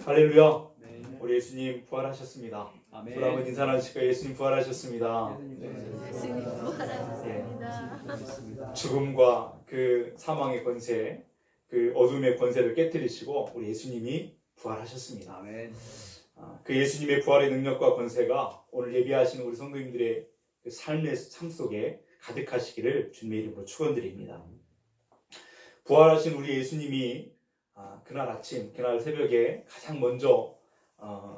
할렐루야. 네. 우리 예수님 부활하셨습니다. 아멘. 또 한번 인사 나누실까요? 예수님 부활하셨습니다. 예수님 부활하셨습니다. 죽음과 그 사망의 권세, 그 어둠의 권세를 깨뜨리시고 우리 예수님이 부활하셨습니다. 아멘. 그 예수님의 부활의 능력과 권세가 오늘 예배하시는 우리 성도님들의 그 삶 속에 가득하시기를 주님의 이름으로 축원드립니다. 부활하신 우리 예수님이 그날 아침, 그날 새벽에 가장 먼저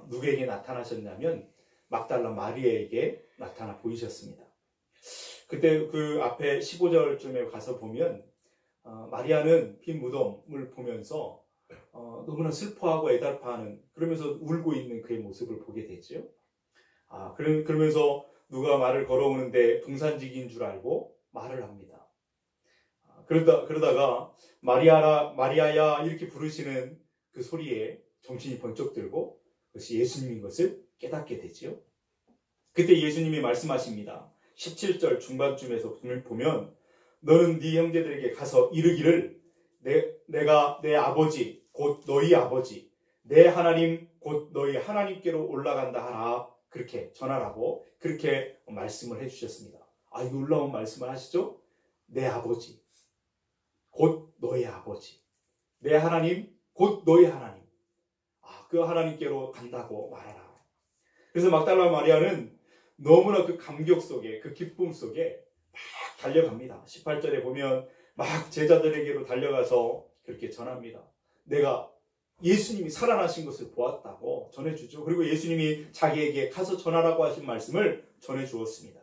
누구에게 나타나셨냐면 막달라 마리아에게 나타나 보이셨습니다. 그때 그 앞에 15절쯤에 가서 보면 마리아는 빈 무덤을 보면서 너무나 슬퍼하고 애달파하는, 그러면서 울고 있는 그의 모습을 보게 되죠. 그러면서 누가 말을 걸어오는데 동산직인 줄 알고 말을 합니다. 그러다가 마리아야 이렇게 부르시는 그 소리에 정신이 번쩍 들고 그것이 예수님인 것을 깨닫게 되지요. 그때 예수님이 말씀하십니다. 17절 중반쯤에서 보면 너는 네 형제들에게 가서 이르기를 내가 내 아버지 곧 너희 아버지 내 하나님 곧 너희 하나님께로 올라간다 하라, 그렇게 전하라고 그렇게 말씀을 해주셨습니다. 이 놀라운 말씀을 하시죠. 내 아버지 곧 너희 아버지, 내 하나님 곧 너희 하나님, 그 하나님께로 간다고 말하라. 그래서 막달라 마리아는 너무나 그 감격 속에, 그 기쁨 속에 막 달려갑니다. 18절에 보면 막 제자들에게로 달려가서 그렇게 전합니다. 내가 예수님이 살아나신 것을 보았다고 전해주죠. 그리고 예수님이 자기에게 가서 전하라고 하신 말씀을 전해주었습니다.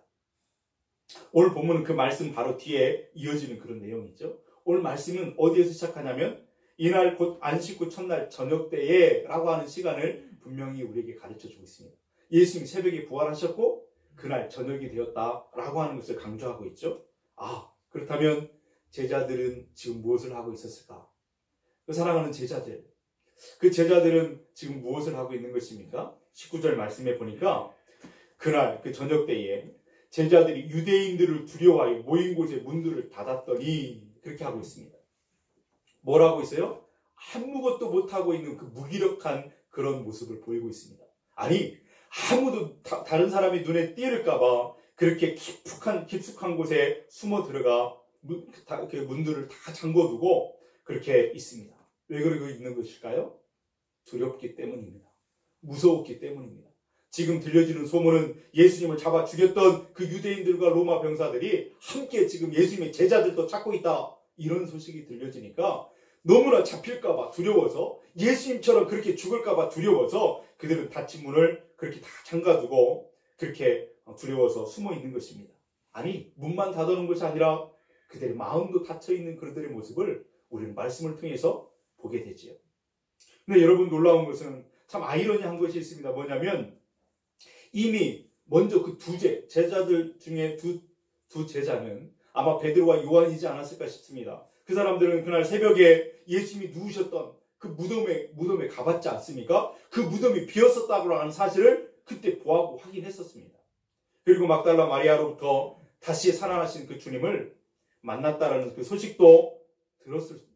오늘 본문은 그 말씀 바로 뒤에 이어지는 그런 내용이죠. 오늘 말씀은 어디에서 시작하냐면 이날 곧 안식 후 첫날 저녁 때에 라고 하는 시간을 분명히 우리에게 가르쳐주고 있습니다. 예수님이 새벽에 부활하셨고 그날 저녁이 되었다라고 하는 것을 강조하고 있죠. 그렇다면 제자들은 지금 무엇을 하고 있었을까? 그 사랑하는 제자들, 그 제자들은 지금 무엇을 하고 있는 것입니까? 19절 말씀에 보니까 그날 그 저녁 때에 제자들이 유대인들을 두려워하여 모인 곳에 문들을 닫았더니 그렇게 하고 있습니다. 뭘 하고 있어요? 아무것도 못하고 있는 그 무기력한 그런 모습을 보이고 있습니다. 아무도 다른 사람이 눈에 띄을까봐 그렇게 깊숙한 곳에 숨어 들어가 문들을 다 잠궈두고 그렇게 있습니다. 왜 그러고 있는 것일까요? 두렵기 때문입니다. 무서웠기 때문입니다. 지금 들려지는 소문은 예수님을 잡아 죽였던 그 유대인들과 로마 병사들이 함께 지금 예수님의 제자들도 찾고 있다, 이런 소식이 들려지니까 너무나 잡힐까봐 두려워서, 예수님처럼 그렇게 죽을까봐 두려워서 그들은 닫힌 문을 그렇게 다 잠가두고 그렇게 두려워서 숨어 있는 것입니다. 문만 닫아놓은 것이 아니라 그들의 마음도 닫혀있는 그들의 모습을 우리는 말씀을 통해서 보게 되지요. 근데 여러분, 놀라운 것은 참 아이러니한 것이 있습니다. 뭐냐면 이미 먼저 그 제자들 중에 두 제자는 아마 베드로와 요한이지 않았을까 싶습니다. 그 사람들은 그날 새벽에 예수님이 누우셨던 그 무덤에 가봤지 않습니까? 그 무덤이 비었었다고 하는 사실을 그때 보고 확인했었습니다. 그리고 막달라 마리아로부터 다시 살아나신 그 주님을 만났다라는 그 소식도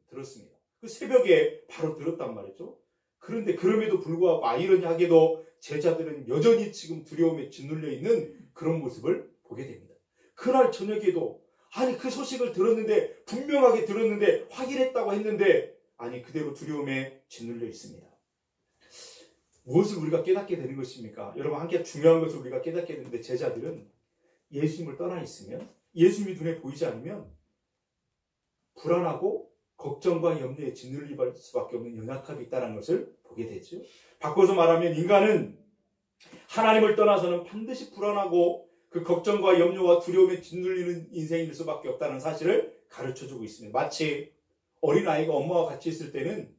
들었습니다. 그 새벽에 바로 들었단 말이죠. 그런데 그럼에도 불구하고 아이러니하게도 제자들은 여전히 지금 두려움에 짓눌려 있는 그런 모습을 보게 됩니다. 그날 저녁에도 그 소식을 들었는데, 분명하게 들었는데, 확인했다고 했는데 그대로 두려움에 짓눌려 있습니다. 무엇을 우리가 깨닫게 되는 것입니까? 여러분, 함께 중요한 것을 우리가 깨닫게 되는데, 제자들은 예수님을 떠나 있으면, 예수님이 눈에 보이지 않으면 불안하고 걱정과 염려에 짓눌릴 수밖에 없는 연약함이 있다는 것을 보게 되죠. 바꿔서 말하면 인간은 하나님을 떠나서는 반드시 불안하고 그 걱정과 염려와 두려움에 짓눌리는 인생일 수밖에 없다는 사실을 가르쳐주고 있습니다. 마치 어린아이가 엄마와 같이 있을 때는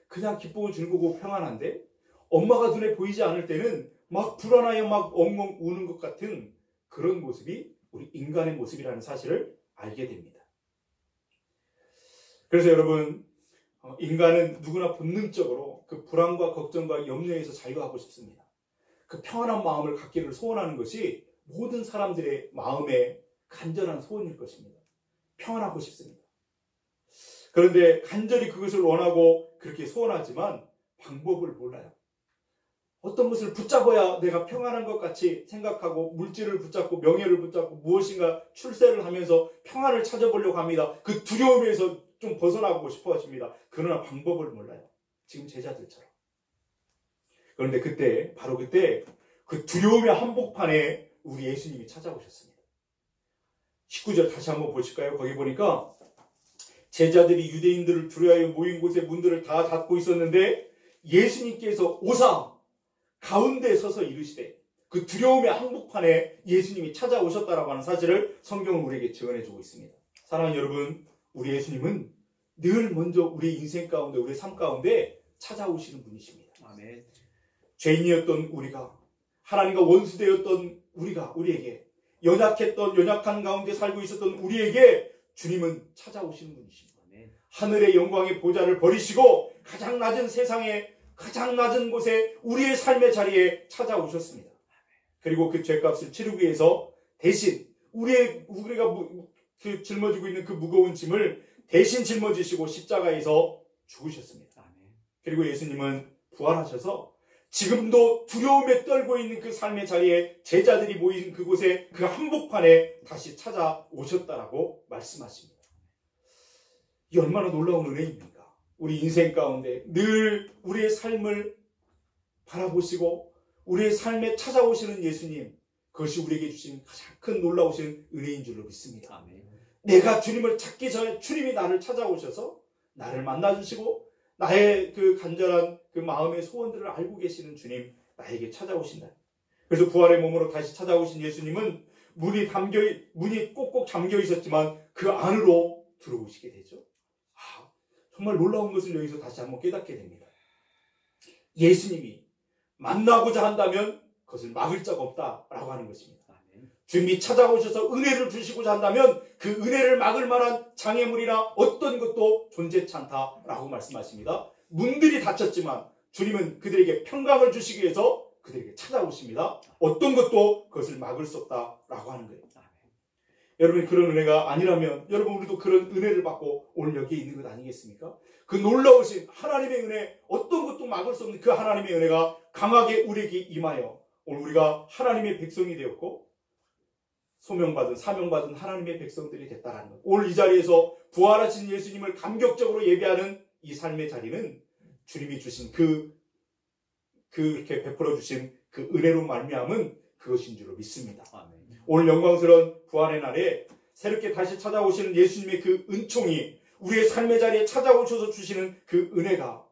그냥 기쁘고 즐거고 평안한데, 엄마가 눈에 보이지 않을 때는 막 불안하여 막 엉엉 우는 것 같은 그런 모습이 우리 인간의 모습이라는 사실을 알게 됩니다. 그래서 여러분, 인간은 누구나 본능적으로 그 불안과 걱정과 염려에서 자유하고 싶습니다. 그 평안한 마음을 갖기를 소원하는 것이 모든 사람들의 마음의 간절한 소원일 것입니다. 평안하고 싶습니다. 그런데 간절히 그것을 원하고 그렇게 소원하지만 방법을 몰라요. 어떤 것을 붙잡아야 내가 평안한 것 같이 생각하고 물질을 붙잡고 명예를 붙잡고 무엇인가 출세를 하면서 평안을 찾아보려고 합니다. 그 두려움에서 좀 벗어나고 싶어 하십니다. 그러나 방법을 몰라요. 지금 제자들처럼. 그런데 그때 바로 그때 그 두려움의 한복판에 우리 예수님이 찾아오셨습니다. 19절 다시 한번 보실까요? 거기 보니까 제자들이 유대인들을 두려워하여 모인 곳에 문들을 다 닫고 있었는데 예수님께서 오사 가운데 서서 이르시되 그 두려움의 한복판에 예수님이 찾아오셨다라고 하는 사실을 성경은 우리에게 증언해주고 있습니다. 사랑하는 여러분, 우리 예수님은 늘 먼저 우리 인생 가운데 우리 삶 가운데 찾아오시는 분이십니다. 아멘. 죄인이었던 우리가 하나님과 원수되었던 우리에게 연약한 가운데 살고 있었던 우리에게 주님은 찾아오시는 분이십니다. 아멘. 하늘의 영광의 보좌를 버리시고 가장 낮은 세상에 가장 낮은 곳에 우리의 삶의 자리에 찾아오셨습니다. 그리고 그 죄값을 치르기 위해서 대신 우리가 짊어지고 있는 그 무거운 짐을 대신 짊어지시고 십자가에서 죽으셨습니다. 아멘. 그리고 예수님은 부활하셔서 지금도 두려움에 떨고 있는 그 삶의 자리에 제자들이 모인 그곳에 그 한복판에 다시 찾아오셨다라고 말씀하십니다. 이 얼마나 놀라운 은혜입니까? 우리 인생 가운데 늘 우리의 삶을 바라보시고 우리의 삶에 찾아오시는 예수님, 그것이 우리에게 주신 가장 큰 놀라우신 은혜인 줄로 믿습니다. 아멘. 내가 주님을 찾기 전에 주님이 나를 찾아오셔서 나를 만나주시고 나의 그 간절한 그 마음의 소원들을 알고 계시는 주님, 나에게 찾아오신다. 그래서 부활의 몸으로 다시 찾아오신 예수님은 문이 꼭꼭 잠겨 있었지만 그 안으로 들어오시게 되죠. 정말 놀라운 것을 여기서 다시 한번 깨닫게 됩니다. 예수님이 만나고자 한다면 그것을 막을 자가 없다라고 하는 것입니다. 아멘. 주님이 찾아오셔서 은혜를 주시고자 한다면 그 은혜를 막을 만한 장애물이나 어떤 것도 존재치 않다라고 말씀하십니다. 문들이 닫혔지만 주님은 그들에게 평강을 주시기 위해서 그들에게 찾아오십니다. 어떤 것도 그것을 막을 수 없다라고 하는 거예요. 여러분, 그런 은혜가 아니라면 여러분 우리도 그런 은혜를 받고 오늘 여기에 있는 것 아니겠습니까? 그 놀라우신 하나님의 은혜, 어떤 것도 막을 수 없는 그 하나님의 은혜가 강하게 우리에게 임하여 오늘 우리가 하나님의 백성이 되었고 소명받은 사명받은 하나님의 백성들이 됐다는 것. 오늘 이 자리에서 부활하신 예수님을 감격적으로 예배하는 이 삶의 자리는 주님이 주신 이렇게 베풀어 주신 그 은혜로 말미암은 그것인 줄로 믿습니다. 아멘. 오늘 영광스러운 부활의 날에 새롭게 다시 찾아오시는 예수님의 그 은총이 우리의 삶의 자리에 찾아오셔서 주시는 그 은혜가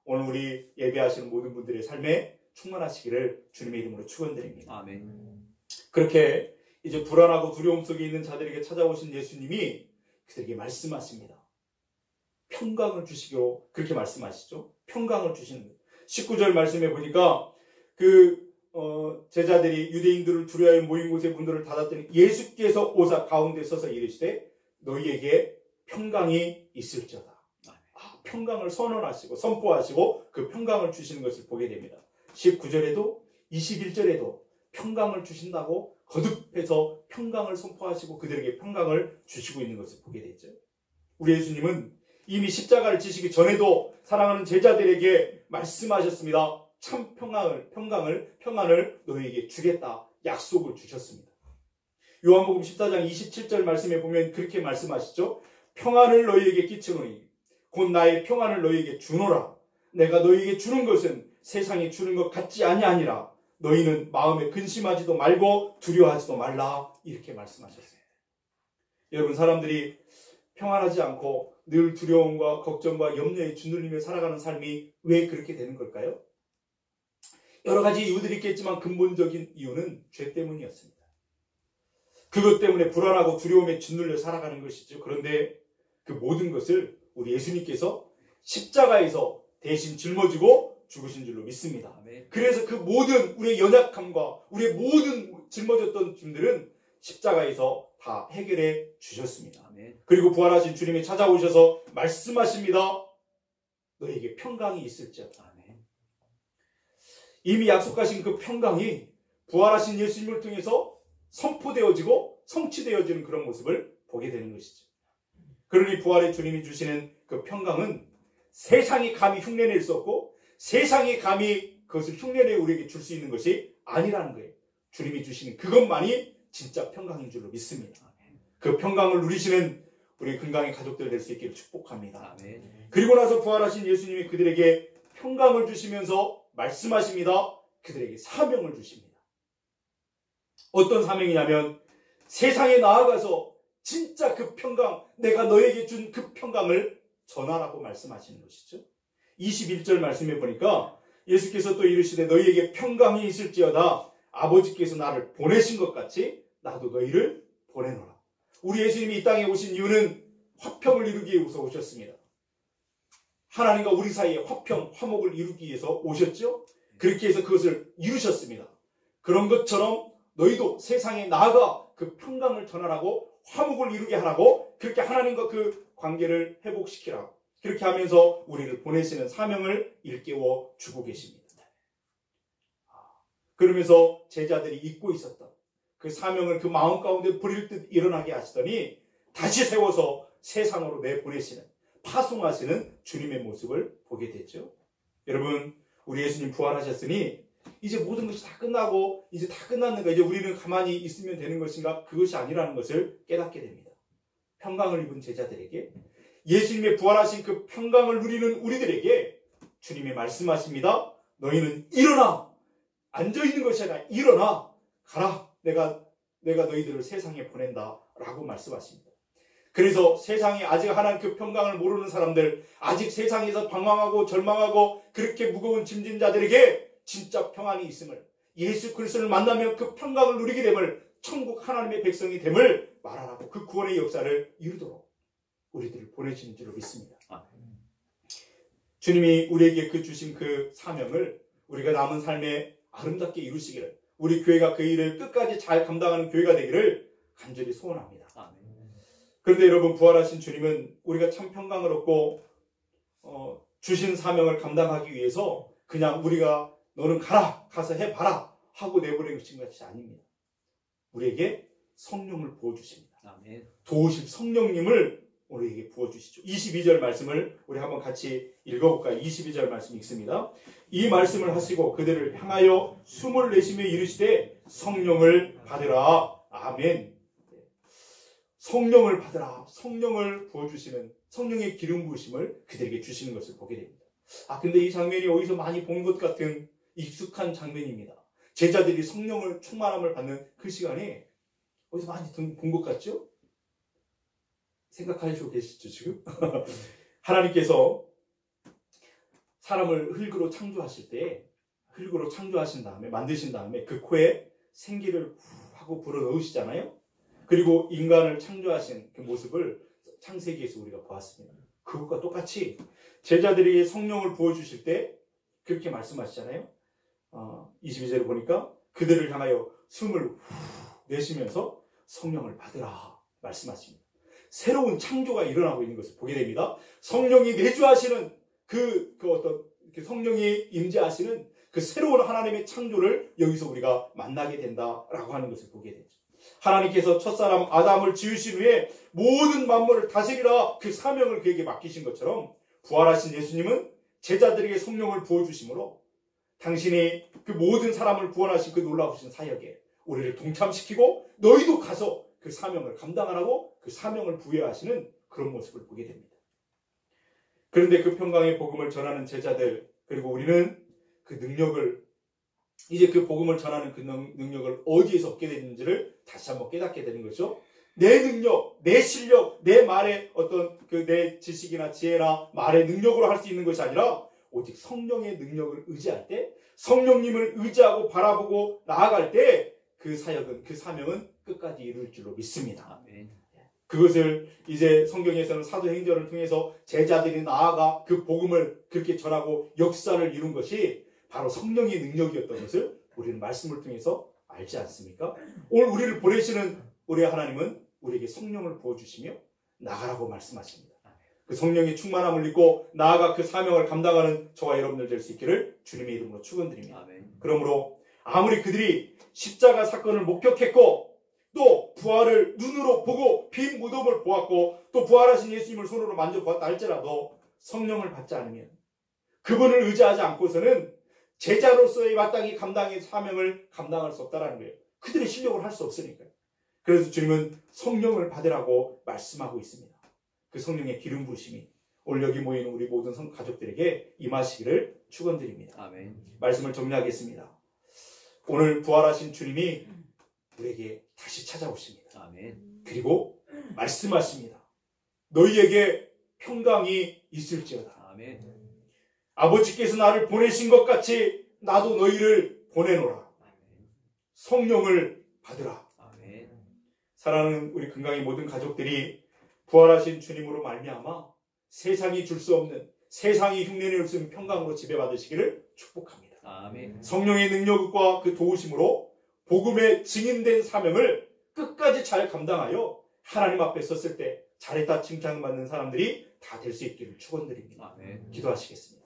오늘 우리 예배하시는 모든 분들의 삶에 충만하시기를 주님의 이름으로 축원드립니다. 아멘. 그렇게 이제 불안하고 두려움 속에 있는 자들에게 찾아오신 예수님이 그들에게 말씀하십니다. 평강을 주시기로 그렇게 말씀하시죠. 평강을 주시는 것. 19절 말씀해 보니까 제자들이 유대인들을 두려워하여 모인 곳에 문들을 닫았더니 예수께서 오사 가운데 서서 이르시되 너희에게 평강이 있을지어다. 평강을 선언하시고 선포하시고 그 평강을 주시는 것을 보게 됩니다. 19절에도 21절에도 평강을 주신다고 거듭해서 평강을 선포하시고 그들에게 평강을 주시고 있는 것을 보게 되죠. 우리 예수님은 이미 십자가를 지시기 전에도 사랑하는 제자들에게 말씀하셨습니다. 참 평안을 너희에게 주겠다 약속을 주셨습니다. 요한복음 14장 27절 말씀에 보면 그렇게 말씀하시죠. 평안을 너희에게 끼치노니 곧 나의 평안을 너희에게 주노라. 내가 너희에게 주는 것은 세상이 주는 것 같지 아니하니라. 너희는 마음에 근심하지도 말고 두려워하지도 말라. 이렇게 말씀하셨습니다. 여러분, 사람들이 평안하지 않고 늘 두려움과 걱정과 염려에 짓눌리며 살아가는 삶이 왜 그렇게 되는 걸까요? 여러 가지 이유들이 있겠지만 근본적인 이유는 죄 때문이었습니다. 그것 때문에 불안하고 두려움에 짓눌려 살아가는 것이죠. 그런데 그 모든 것을 우리 예수님께서 십자가에서 대신 짊어지고 죽으신 줄로 믿습니다. 그래서 그 모든 우리의 연약함과 우리의 모든 짊어졌던 짐들은 십자가에서 다 해결해 주셨습니다. 그리고 부활하신 주님이 찾아오셔서 말씀하십니다. 너에게 평강이 있을지어다. 이미 약속하신 그 평강이 부활하신 예수님을 통해서 선포되어지고 성취되어지는 그런 모습을 보게 되는 것이죠. 그러니 부활의 주님이 주시는 그 평강은 세상이 감히 흉내낼 수 없고 세상이 감히 그것을 흉내내 우리에게 줄 수 있는 것이 아니라는 거예요. 주님이 주시는 그것만이 진짜 평강인 줄로 믿습니다. 그 평강을 누리시는 우리 건강의 가족들 될 수 있기를 축복합니다. 그리고 나서 부활하신 예수님이 그들에게 평강을 주시면서 말씀하십니다. 그들에게 사명을 주십니다. 어떤 사명이냐면 세상에 나아가서 진짜 그 평강, 내가 너에게 준 그 평강을 전하라고 말씀하시는 것이죠. 21절 말씀해 보니까 예수께서 또 이르시되 너희에게 평강이 있을지어다 아버지께서 나를 보내신 것 같이 나도 너희를 보내노라. 우리 예수님이 이 땅에 오신 이유는 화평을 이루기 위해서 오셨습니다. 하나님과 우리 사이에 화평, 화목을 이루기 위해서 오셨죠. 그렇게 해서 그것을 이루셨습니다. 그런 것처럼 너희도 세상에 나아가 그 평강을 전하라고 화목을 이루게 하라고 그렇게 하나님과 그 관계를 회복시키라고 그렇게 하면서 우리를 보내시는 사명을 일깨워 주고 계십니다. 그러면서 제자들이 잊고 있었던 그 사명을 그 마음 가운데 버릴 듯 일어나게 하시더니 다시 세워서 세상으로 내보내시는 파송하시는 주님의 모습을 보게 됐죠. 여러분, 우리 예수님 부활하셨으니 이제 모든 것이 다 끝나고 이제 다 끝났는가, 이제 우리는 가만히 있으면 되는 것인가, 그것이 아니라는 것을 깨닫게 됩니다. 평강을 입은 제자들에게, 예수님의 부활하신 그 평강을 누리는 우리들에게 주님이 말씀하십니다. 너희는 일어나! 앉아있는 것이 아니라 일어나! 가라! 내가 너희들을 세상에 보낸다 라고 말씀하십니다. 그래서 세상에 아직 하나님 그 평강을 모르는 사람들, 아직 세상에서 방황하고 절망하고 그렇게 무거운 짐진 자들에게 진짜 평안이 있음을, 예수 그리스도를 만나면 그 평강을 누리게 됨을, 천국 하나님의 백성이 됨을 말하라고 그 구원의 역사를 이루도록 우리들을 보내시는 줄로 믿습니다. 주님이 우리에게 그 주신 그 사명을 우리가 남은 삶에 아름답게 이루시기를, 우리 교회가 그 일을 끝까지 잘 감당하는 교회가 되기를 간절히 소원합니다. 그런데 여러분, 부활하신 주님은 우리가 참 평강을 얻고 주신 사명을 감당하기 위해서 그냥 우리가 너는 가라, 가서 해봐라 하고 내보내는 것이 아닙니다. 우리에게 성령을 부어주십니다. 도우실 성령님을 우리에게 부어주시죠. 22절 말씀을 우리 한번 같이 읽어볼까요? 22절 말씀 읽습니다. 이 말씀을 하시고 그들을 향하여 숨을 내쉬며 이르시되 성령을 받으라. 아멘. 성령을 받으라. 성령을 부어주시는 성령의 기름 부으심을 그들에게 주시는 것을 보게 됩니다. 근데 이 장면이 어디서 많이 본 것 같은 익숙한 장면입니다. 제자들이 성령을 충만함을 받는 그 시간에 어디서 많이 본 것 같죠? 생각하시고 계시죠, 지금? 하나님께서 사람을 흙으로 창조하실 때, 흙으로 창조하신 다음에, 만드신 다음에 그 코에 생기를 하고 불어 넣으시잖아요? 그리고 인간을 창조하신 그 모습을 창세기에서 우리가 보았습니다. 그것과 똑같이 제자들이 성령을 부어주실 때 그렇게 말씀하시잖아요. 22절을 보니까 그들을 향하여 숨을 내쉬면서 성령을 받으라 말씀하십니다. 새로운 창조가 일어나고 있는 것을 보게 됩니다. 성령이 내주하시는 그 어떤 성령이 임재하시는 그 새로운 하나님의 창조를 여기서 우리가 만나게 된다라고 하는 것을 보게 되죠. 하나님께서 첫사람 아담을 지으신 후에 모든 만물을 다스리라 그 사명을 그에게 맡기신 것처럼 부활하신 예수님은 제자들에게 성령을 부어주심으로 당신이 그 모든 사람을 구원하신 그 놀라우신 사역에 우리를 동참시키고 너희도 가서 그 사명을 감당하라고 그 사명을 부여하시는 그런 모습을 보게 됩니다. 그런데 그 평강의 복음을 전하는 제자들, 그리고 우리는 그 능력을, 이제 그 복음을 전하는 그 능력을 어디에서 얻게 되는지를 다시 한번 깨닫게 되는 거죠. 내 능력, 내 실력, 내 말의 어떤 내 지식이나 지혜나 말의 능력으로 할 수 있는 것이 아니라 오직 성령의 능력을 의지할 때, 성령님을 의지하고 바라보고 나아갈 때 그 사역은, 그 사명은 끝까지 이룰 줄로 믿습니다. 그것을 이제 성경에서는 사도행전을 통해서 제자들이 나아가 그 복음을 그렇게 전하고 역사를 이룬 것이 바로 성령의 능력이었던 것을 우리는 말씀을 통해서 알지 않습니까? 오늘 우리를 보내시는 우리 하나님은 우리에게 성령을 부어주시며 나가라고 말씀하십니다. 그 성령의 충만함을 입고 나아가 그 사명을 감당하는 저와 여러분들 될 수 있기를 주님의 이름으로 축원드립니다. 그러므로 아무리 그들이 십자가 사건을 목격했고 또 부활을 눈으로 보고 빈 무덤을 보았고 또 부활하신 예수님을 손으로 만져보았다 할지라도 성령을 받지 않으면, 그분을 의지하지 않고서는 제자로서의 마땅히 감당의 사명을 감당할 수 없다는 거예요. 그들의 실력을 할 수 없으니까요. 그래서 주님은 성령을 받으라고 말씀하고 있습니다. 그 성령의 기름 부으심이 오늘 여기 모인 우리 모든 성 가족들에게 임하시기를 축원드립니다. 아멘. 말씀을 정리하겠습니다. 오늘 부활하신 주님이 우리에게 다시 찾아오십니다. 아멘. 그리고 말씀하십니다. 너희에게 평강이 있을지어다. 아멘. 아버지께서 나를 보내신 것 같이 나도 너희를 보내노라. 성령을 받으라. 아멘. 사랑하는 우리 건강의 모든 가족들이 부활하신 주님으로 말미암아 세상이 줄 수 없는, 세상이 흉내낼 수 없는 평강으로 지배받으시기를 축복합니다. 아멘. 성령의 능력과 그 도우심으로 복음의 증인된 사명을 끝까지 잘 감당하여 하나님 앞에 섰을 때 잘했다 칭찬받는 사람들이 다 될 수 있기를 축원드립니다. 아멘. 기도하시겠습니다.